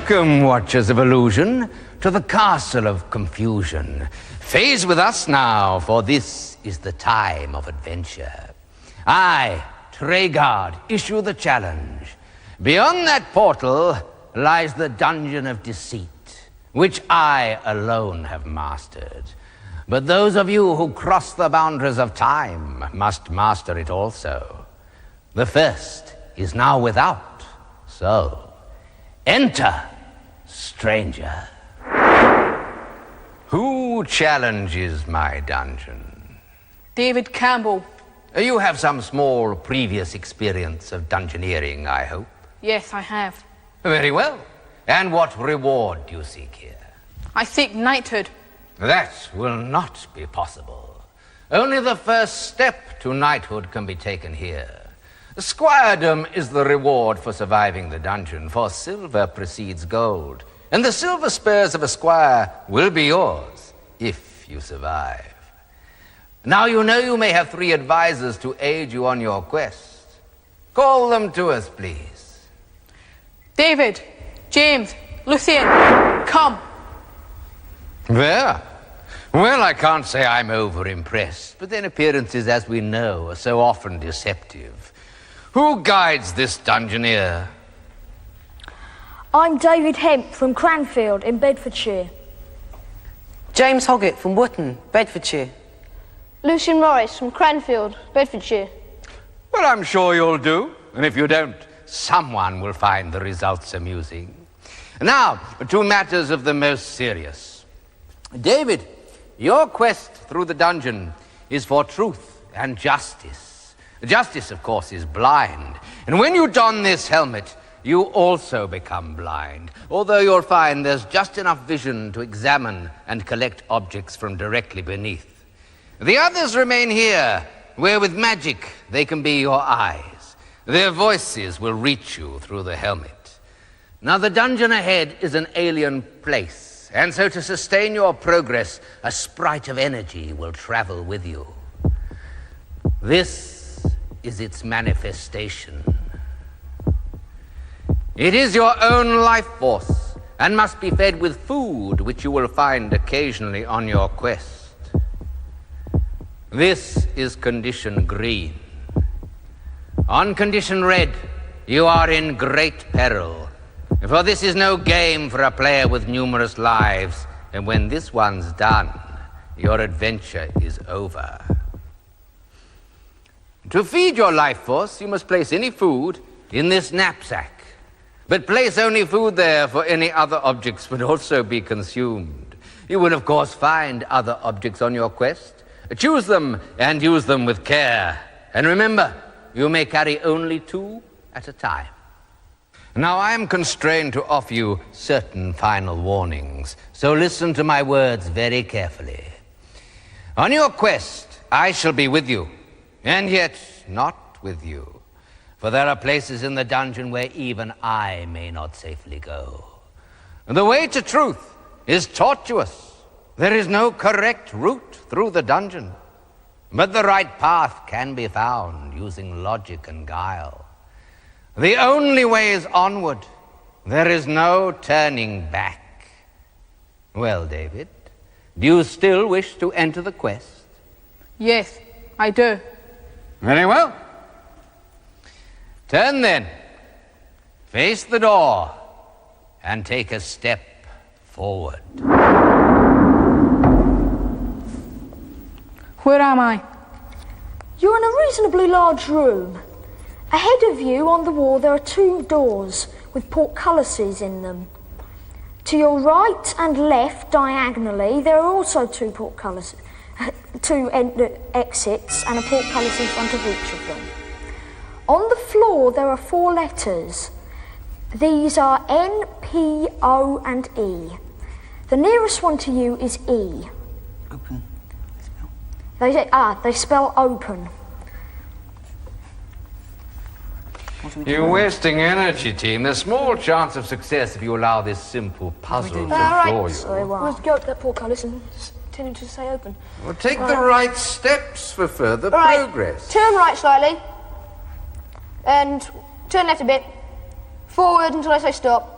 Welcome, Watchers of Illusion, to the Castle of Confusion. Phase with us now, for this is the time of adventure. I, Tregard, issue the challenge. Beyond that portal lies the Dungeon of Deceit, which I alone have mastered. But those of you who cross the boundaries of time must master it also. The first is now without, so enter, stranger. Who challenges my dungeon? David Campbell. You have some small previous experience of dungeoneering, I hope. Yes, I have. Very well. And what reward do you seek here? I seek knighthood. That will not be possible. Only the first step to knighthood can be taken here. Squiredom is the reward for surviving the dungeon, for silver precedes gold. And the silver spurs of a squire will be yours, if you survive. Now you know you may have 3 advisors to aid you on your quest. Call them to us, please. David, James, Lucian, come. There. Well, I can't say I'm over-impressed, but then appearances, as we know, are so often deceptive. Who guides this dungeoneer? I'm David Hemp from Cranfield in Bedfordshire. James Hoggett from Wootton, Bedfordshire. Lucian Morris from Cranfield, Bedfordshire. Well, I'm sure you'll do. And if you don't, someone will find the results amusing. Now, to matters of the most serious. David, your quest through the dungeon is for truth and justice. Justice, of course, is blind. And when you don this helmet, you also become blind. Although you'll find there's just enough vision to examine and collect objects from directly beneath. The others remain here, where with magic they can be your eyes. Their voices will reach you through the helmet. Now, the dungeon ahead is an alien place, and so to sustain your progress, a sprite of energy will travel with you. This is its manifestation. It is your own life force, and must be fed with food, which you will find occasionally on your quest. This is condition green. On condition red, you are in great peril, for this is no game for a player with numerous lives, and when this one's done, your adventure is over. To feed your life force, you must place any food in this knapsack. But place only food there, for any other objects would also be consumed. You will, of course, find other objects on your quest. Choose them and use them with care. And remember, you may carry only 2 at a time. Now, I am constrained to offer you certain final warnings, so listen to my words very carefully. On your quest, I shall be with you, and yet not with you. For there are places in the dungeon where even I may not safely go. The way to truth is tortuous. There is no correct route through the dungeon. But the right path can be found using logic and guile. The only way is onward. There is no turning back. Well, David, do you still wish to enter the quest? Yes, I do. Very well. Turn then, face the door, and take a step forward. Where am I? You're in a reasonably large room. Ahead of you on the wall there are 2 doors with portcullises in them. To your right and left diagonally there are also 2 portcullises, 2 exits and a portcullis in front of each of them. On the floor there are 4 letters. These are N, P, O and E. The nearest one to you is E. Open. They spell open. You're wasting energy, team. There's small chance of success if you allow this simple puzzle to floor you. Let's go up to that portcullis and tell him to say open. Well, take the right steps for further progress. Turn right slightly. And turn left a bit. Forward until I say stop.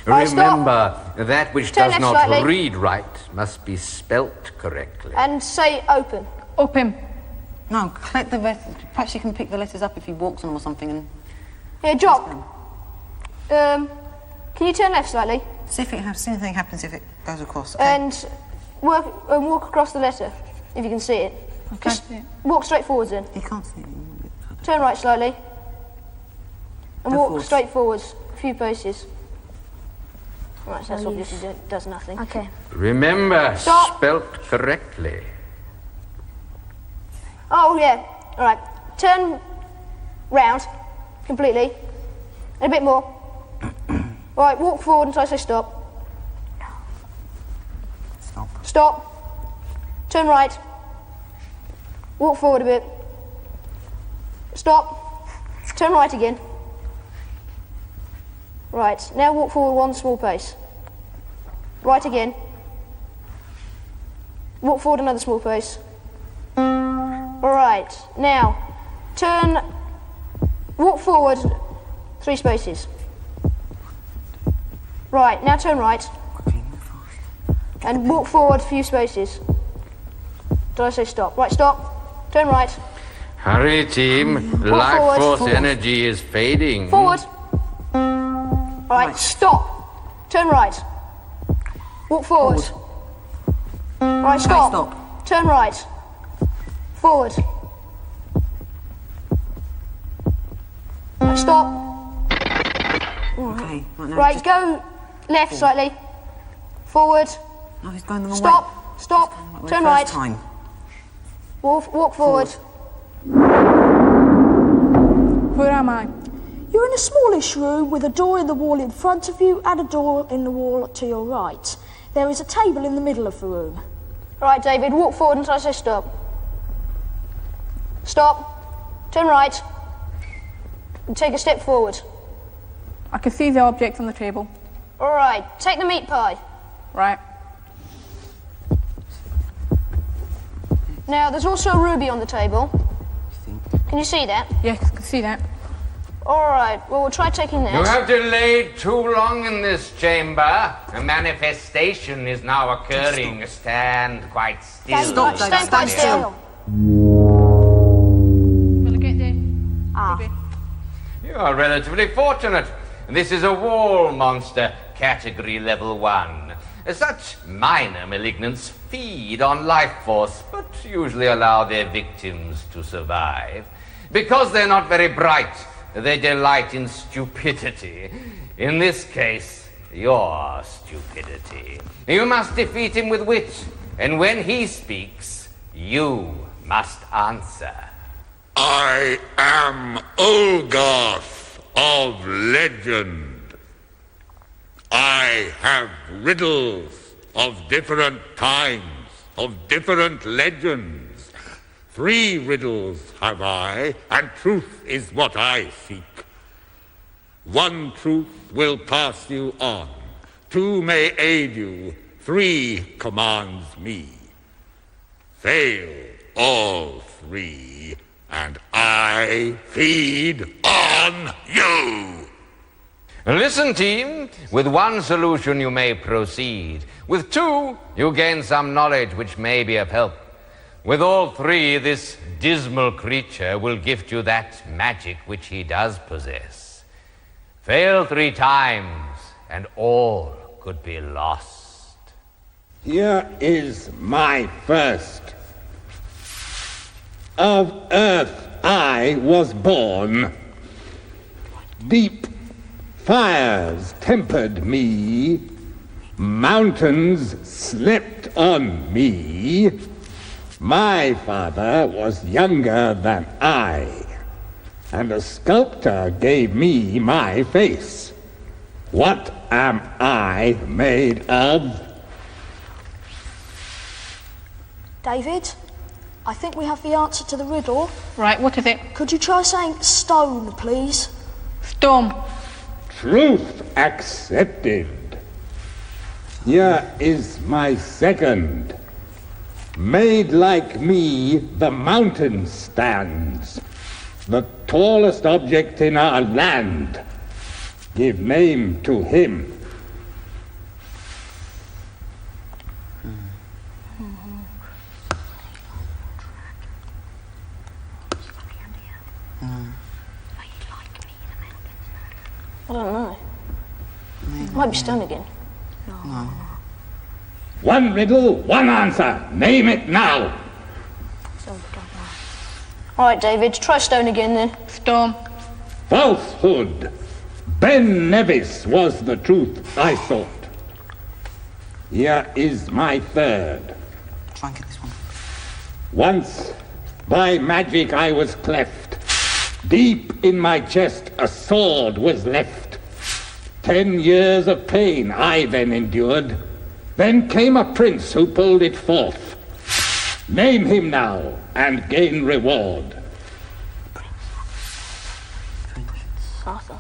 Right, stop. Remember, that which Turn does left not slightly. read right must be spelt correctly. And say open. Up him. No, collect the perhaps you can pick the letters up if he walks on them or something and Here, drop. Can you turn left slightly? see if anything happens if it goes across. And walk across the letter, if you can see it. I can't see it. Walk straight forwards then. You can't see it. Turn right slightly. And Go walk forwards. straight forwards, a few paces. Right, so that's obviously does nothing. Okay. Remember, Stop. spelt correctly. Oh, yeah. All right. Turn round completely. And a bit more. All right, walk forward until I say stop. Stop. Stop. Turn right. Walk forward a bit. Stop. Turn right again. Right, now walk forward one small pace. Right again. Walk forward another small pace. Right, now walk forward 3 spaces. Right, now turn right. And walk forward a few spaces. Did I say stop? Right, stop. Turn right. Hurry, team. Life forward. force Forward. energy is fading. Forward. Right, stop. Turn right. Walk forward. Right, stop. stop. Turn right. Forward. Right, stop. Okay. Right, now Right, just- go left slightly. Forward. No, he's going the wrong way. Stop. Stop. Right, Turn first right. Time. Walk forward. Where am I? You're in a smallish room with a door in the wall in front of you and a door in the wall to your right. There is a table in the middle of the room. Right, David, walk forward until I say stop. Stop. Turn right. And take a step forward. I can see the object on the table. All right, take the meat pie. Right. Now, there's also a ruby on the table. Can you see that? Yes, I can see that. All right, well, we'll try taking You that. have delayed too long in this chamber. A manifestation is now occurring. Stand quite still. Stop, stand quite still. Will I get there? Ruby? You are relatively fortunate. This is a wall monster, category level 1. Such minor malignants feed on life force, but usually allow their victims to survive. Because they're not very bright, they delight in stupidity. In this case, your stupidity. You must defeat him with wit, and when he speaks, you must answer. I am Olgarth of legend. I have riddles of different times, of different legends. 3 riddles have I, and truth is what I seek. 1 truth will pass you on, 2 may aid you, 3 commands me. Fail all 3, and I feed on you. Listen, team. With 1 solution you may proceed. With 2, you gain some knowledge which may be of help. With all 3, this dismal creature will gift you that magic which he does possess. Fail 3 times, and all could be lost. Here is my first. Of earth I was born. Deep fires tempered me. Mountains slept on me. My father was younger than I, and a sculptor gave me my face. What am I made of? David, I think we have the answer to the riddle. Right, what is it? Could you try saying stone, please? Storm. Truth accepted. Here is my second. Made like me, the mountain stands, the tallest object in our land. Give name to him, I don't know. Might be stone again. One riddle, one answer. Name it now. All right, David, try stone again then. Storm. Falsehood. Ben Nevis was the truth I sought. Here is my third. Try and get this one. Once, by magic I was cleft. Deep in my chest a sword was left. 10 years of pain I then endured. Then came a prince who pulled it forth. Name him now and gain reward. Arthur.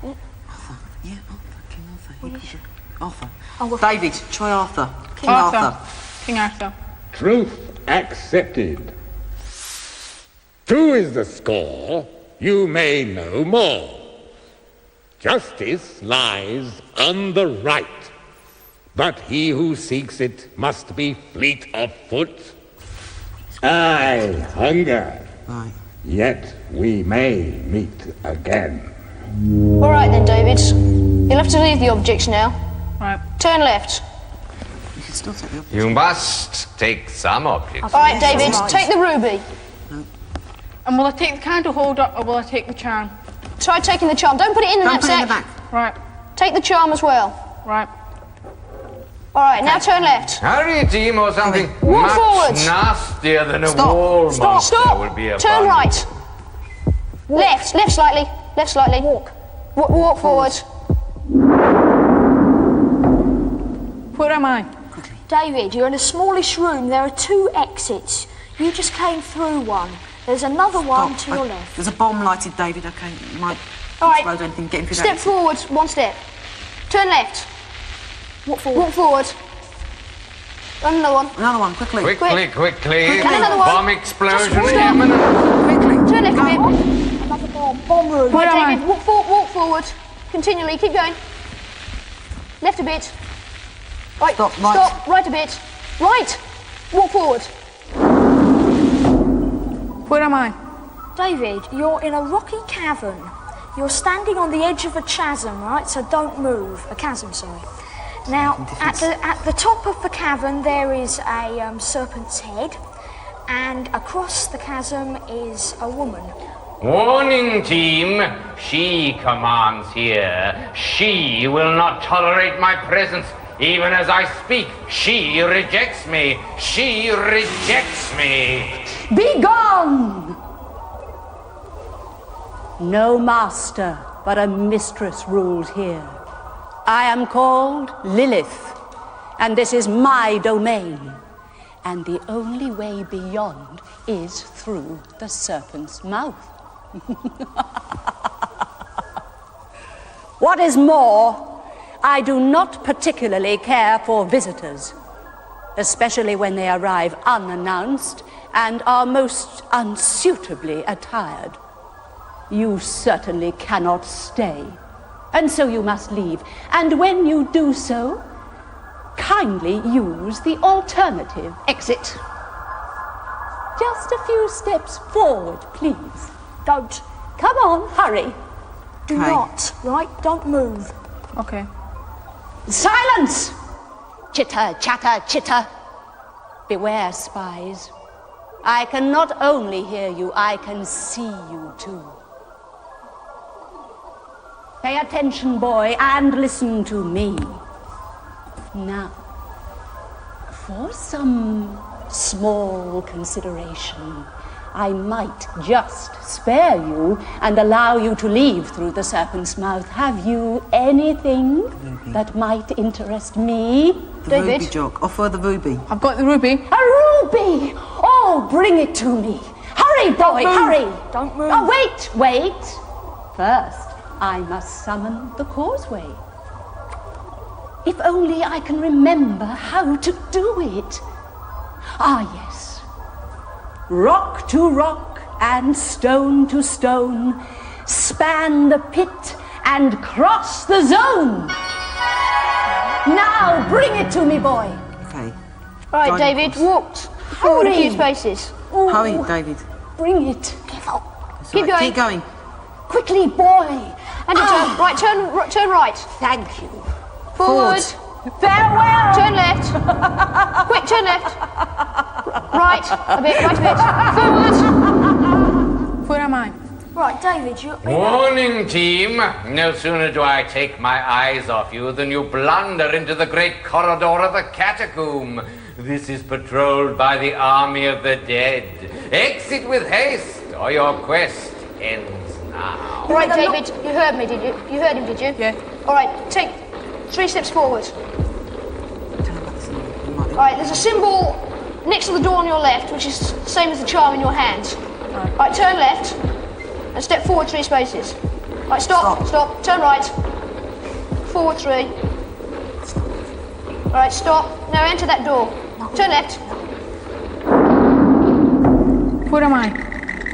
Arthur. Yeah, Arthur. King Arthur. Arthur. Oh, David, try Arthur. King Arthur. Arthur. King Arthur. Truth accepted. 2 is the score. You may know more. Justice lies on the right, but he who seeks it must be fleet of foot. I hunger, Right. yet we may meet again. All right then, David. You'll have to leave the objects now. Right. Turn left. You can still take the object. You must take some objects. All right, David, take the ruby. And will I take the candle holder or will I take the charm? Try taking the charm. Don't put it in the Don't put it in knapsack. the back. Right. Take the charm as well. Right. All right, now turn left. Hurry, team, or something Walk much forwards. nastier than a Stop. wall monster Stop. would be a Turn fun. right. Left. Left slightly. Left slightly. Walk. Walk forward. Where am I? David, you're in a smallish room. There are 2 exits. You just came through one. There's another one to your left. There's a bomb lighted, David. Okay, you might All right. explode anything. Get him through Step that. forward. 1 step. Turn left. Walk forward. Walk forward. Run another one. Another one, quickly. Quickly. And another one. Bomb explosion Just stop. imminent. Quickly. Turn left a bit. Another bomb room. Where am Right, David, walk forward. Continually, keep going. Left a bit. Right, Stop, right. Stop, right a bit. Right. Walk forward. Where am I? David, you're in a rocky cavern. You're standing on the edge of a chasm, right? So don't move. A chasm, sorry. Now, at the top of the cavern, there is a serpent's head, and across the chasm is a woman. Warning, team. She commands here. She will not tolerate my presence. Even as I speak, she rejects me. She rejects me. Be gone! No master, but a mistress rules here. I am called Lilith, and this is my domain. And the only way beyond is through the serpent's mouth. What is more, I do not particularly care for visitors, especially when they arrive unannounced and are most unsuitably attired. You certainly cannot stay, and so you must leave. And when you do so, kindly use the alternative exit. Just a few steps forward, please. Don't. Come on, hurry. Do Okay. not, right? Don't move. Okay. Silence! Chitter, chatter, chitter. Beware, spies. I can not only hear you, I can see you too. Pay attention, boy, and listen to me. Now, for some small consideration, I might just spare you and allow you to leave through the serpent's mouth. Have you anything that might interest me? The David? ruby jog. Offer the ruby. I've got the ruby. A ruby! Oh, bring it to me. Hurry, boy, hurry! Don't move. Oh, wait. First, I must summon the causeway. If only I can remember how to do it. Ah, yes. Rock to rock and stone to stone, span the pit and cross the zone. Now, bring it to me, boy. Okay. All right, Guide David, across. walk forward a few Hurry. spaces. Ooh, Hurry, David. Bring it. Careful. Keep going. Keep going. Quickly, boy. And your turn. Right, turn right. Thank you. Forward. Farewell! Turn left. Quick, turn left. Right a bit. Forward. Where am I? Right, David, you... Warning, team. No sooner do I take my eyes off you than you blunder into the great corridor of the catacomb. This is patrolled by the army of the dead. Exit with haste, or your quest ends now. All right, David, you heard me, did you? You heard him, did you? Yeah. All right, take 3 steps forward. All right, there's a symbol next to the door on your left, which is the same as the charm in your hand. All right, turn left and step forward 3 spaces. All right, stop. Turn right. Forward 3. All right, stop. Now enter that door. Turn left. Where am I?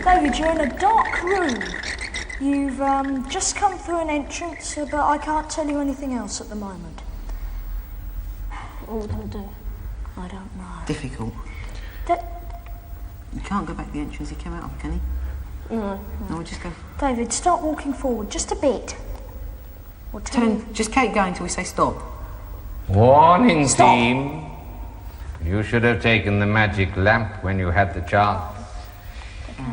David, you're in a dark room. You've just come through an entrance, but I can't tell you anything else at the moment. What are we going to do? I don't know. Difficult. You can't go back the entrance he came out of, can he? No. No, we'll just go. David, start walking forward just a bit. Just keep going till we say stop. Warning, team. You should have taken the magic lamp when you had the chance.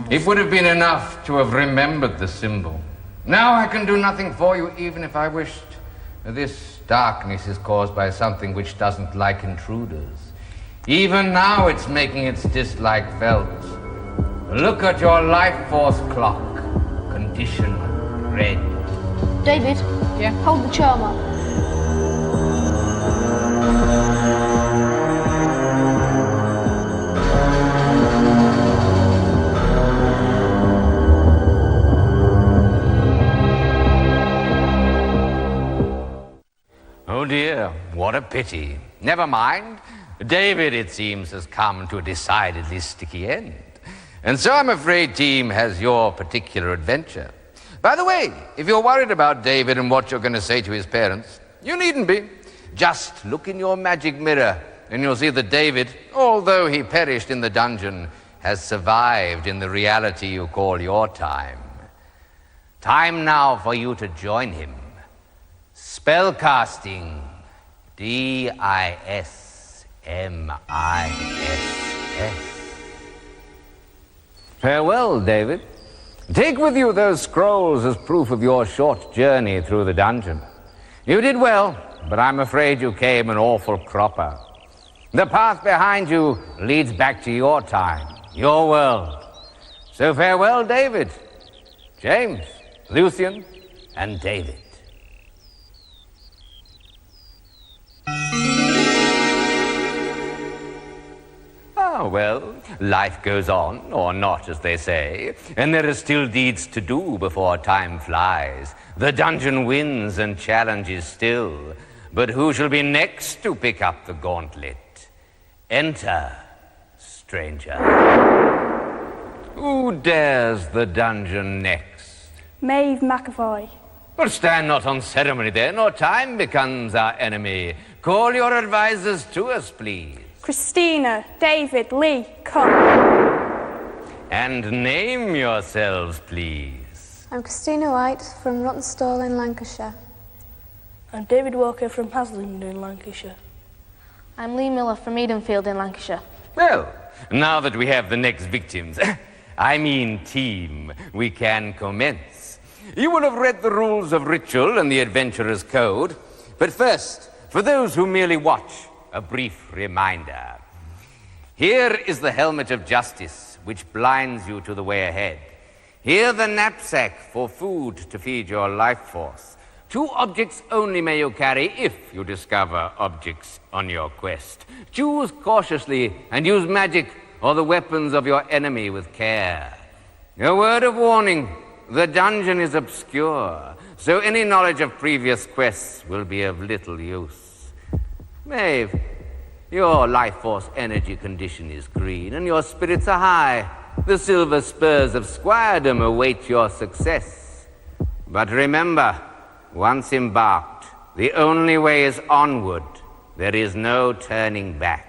It would have been enough to have remembered the symbol. Now I can do nothing for you, even if I wished. This darkness is caused by something which doesn't like intruders. Even now it's making its dislike felt. Look at your life force clock. Condition red. David? Yeah? Hold the charm up. Oh dear, what a pity. Never mind. David, it seems, has come to a decidedly sticky end. And so I'm afraid team has your particular adventure. By the way, if you're worried about David and what you're going to say to his parents, you needn't be. Just look in your magic mirror and you'll see that David, although he perished in the dungeon, has survived in the reality you call your time. Time now for you to join him. Spellcasting. D-I-S-M-I-S-S. Farewell, David. Take with you those scrolls as proof of your short journey through the dungeon. You did well, but I'm afraid you came an awful cropper. The path behind you leads back to your time, your world. So farewell, David, James, Lucian, and David. Oh, well, life goes on, or not, as they say, and there are still deeds to do before time flies. The dungeon wins and challenges still, but who shall be next to pick up the gauntlet? Enter, stranger. Who dares the dungeon next? Maeve McAvoy. Well, stand not on ceremony then, or time becomes our enemy. Call your advisors to us, please. Christina, David, Lee, come. And name yourselves, please. I'm Christina White from Rawtenstall in Lancashire. I'm David Walker from Haslingden in Lancashire. I'm Lee Miller from Edenfield in Lancashire. Well, now that we have the next victims, I mean team, we can commence. You will have read the rules of ritual and the adventurer's code. But first, for those who merely watch, a brief reminder. Here is the helmet of justice, which blinds you to the way ahead. Here the knapsack for food to feed your life force. 2 objects only may you carry if you discover objects on your quest. Choose cautiously and use magic or the weapons of your enemy with care. A word of warning, the dungeon is obscure, so any knowledge of previous quests will be of little use. Maeve, your life force energy condition is green and your spirits are high. The silver spurs of squiredom await your success. But remember, once embarked, the only way is onward. There is no turning back.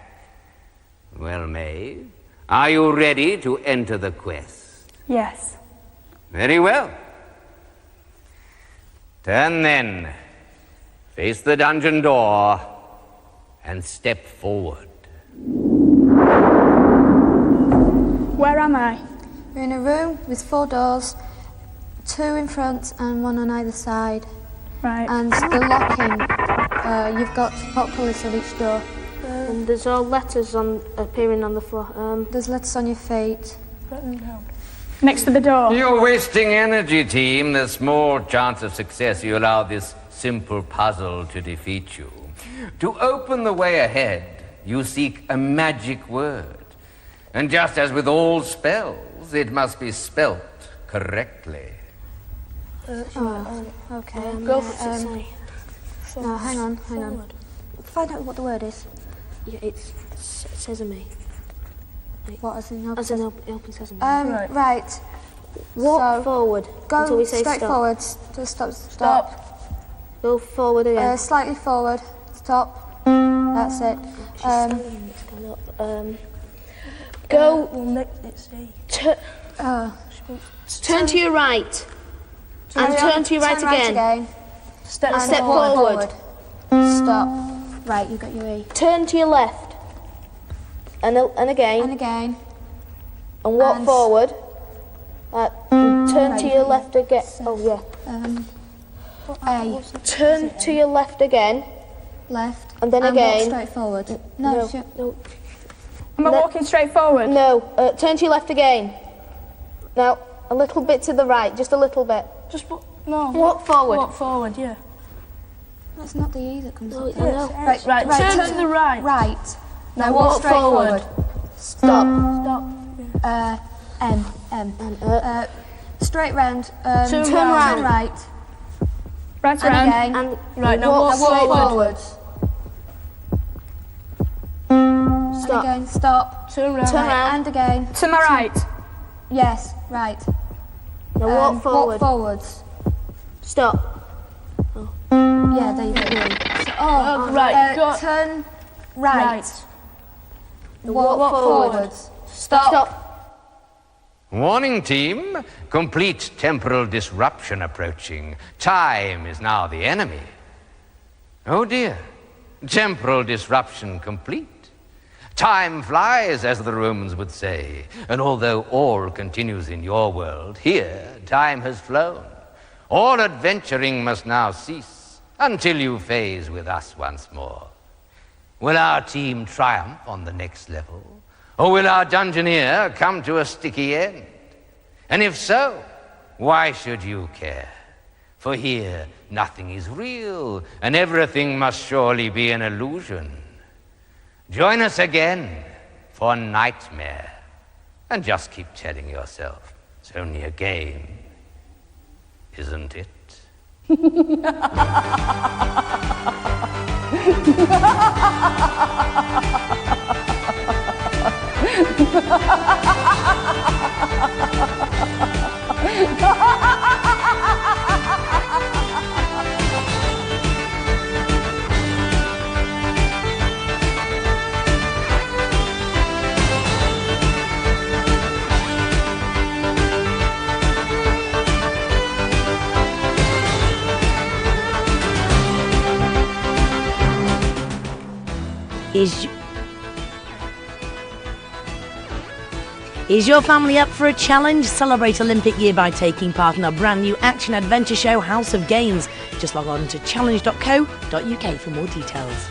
Well, Maeve, are you ready to enter the quest? Yes. Very well. Turn then. Face the dungeon door and step forward. Where am I? You're in a room with 4 doors, 2 in front and 1 on either side. Right. And the locking, you've got portcullis on each door. And there's all letters appearing on the floor. There's letters on your feet. Next to the door. You're wasting energy, team. There's small chance of success. You allow this simple puzzle to defeat you. To open the way ahead, you seek a magic word. And just as with all spells, it must be spelt correctly. Okay. Go for it, sorry. No, hang on. Find out what the word is. Yeah, it's sesame. What, as in As in open sesame. Right. Walk forward until Go we say straight stop. forward. Stop. Go forward again. Slightly forward. Stop. That's it. Go. Let's see. Turn to your right. And turn to your right again. Step forward. Stop. Right, you got your E. Turn to your left. And again. And again. And walk And forward. Turn Right, to your left again. Oh, yeah. A. Turn to your left again. Left. And then Walk again. straight forward. No. Am I walking straight forward? No. Turn to your left again. Now, a little bit to the right. Just a little bit. No. Walk forward. Walk forward, yeah. That's not the E that comes up. I know. Right, turn to the right. Right. Now walk straight forward. Stop. M. Straight round. Turn Turn round. right. Right And around. again. And Right, now walk Walk straight forward. stop. And again. Stop. Turn round. Turn round. And again. To my right. Yes. Right. Now walk Walk forward. forwards. Stop. Yeah, there you go. Right. Go. Turn right. Walk forward. Stop. Warning, team. Complete temporal disruption approaching. Time is now the enemy. Oh dear. Temporal disruption complete. Time flies, as the Romans would say. And although all continues in your world, here time has flown. All adventuring must now cease until you phase with us once more. Will our team triumph on the next level? Or will our dungeoneer come to a sticky end? And if so, why should you care? For here, nothing is real, and everything must surely be an illusion. Join us again for Kinghtmare, and just keep telling yourself, it's only a game, isn't it? Is your family up for a challenge? Celebrate Olympic year by taking part in our brand new action-adventure show, House of Games. Just log on to challenge.co.uk for more details.